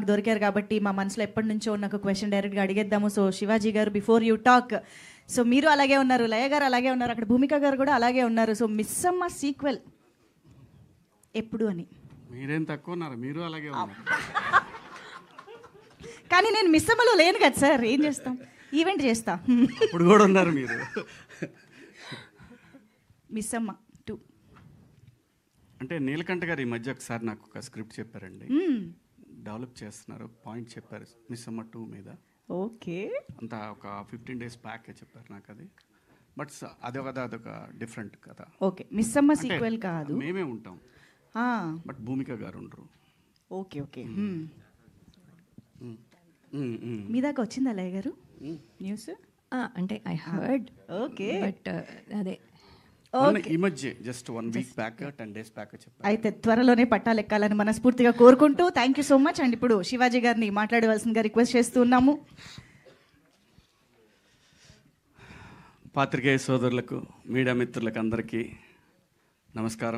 దొరికారు కాబట్టి మా మనసులో ఎప్పటి నుంచో ఉన్న ఒక క్వశ్చన్ డైరెక్ట్గా అడిగేద్దాము. సో శివాజీ గారు, బిఫోర్ యూ టాక్, సో మీరు అలాగే ఉన్నారు, లయ గారు అలాగే ఉన్నారు, అక్కడ భూమిక గారు కూడా అలాగే ఉన్నారు. సో మిస్సమ్మ సీక్వెల్ ఎప్పుడు అని. మీరేం తక్కువ ఉన్నారు, మీరు అలాగే ఉన్నారు. కానీ నేను మిస్సమ్మలో లేను కదా సార్, ఏం చేస్తాం, ఈవెంట్ చేస్తా. ఇప్పుడు కూడా ఉన్నారు మీరు. మిస్సమ్మ 2 అంటే నీలకంఠ గారు ఈ మధ్య ఒకసారి నాకు ఒక స్క్రిప్ట్ చెప్పారండి, డెవలప్ చేస్తున్నారు, పాయింట్ చెప్పారు మిస్సమ్మ 2 మీద. ఓకే, అంతా ఒక 15 days బ్యాక్ చెప్పారు నాకు అది. బట్ అదొక డిఫరెంట్ కథ. ఓకే, మిస్సమ్మ సీక్వెల్ కాదు, మేమే ఉంటాం, బట్ భూమిక గారు ఉండరు. Okay okay. మీ దాకా వచ్చిందా లయ గారు న్యూస్? అంటే ఐ హర్డ్. ఓకే, బట్ అదే ఈ మధ్య just 1 week back 10 days back చెప్పారు. అయితే త్వరలోనే పట్టాలెక్కాలని మనస్ఫూర్తిగా కోరుకుంటూ thank you so much. And ఇప్పుడు శివాజీ గారిని మాట్లాడవలసిందిగా రిక్వెస్ట్ చేస్తున్నాము. పాత్రికేయ సోదరులకు, మీడియా మిత్రులకు అందరికీ నమస్కారం.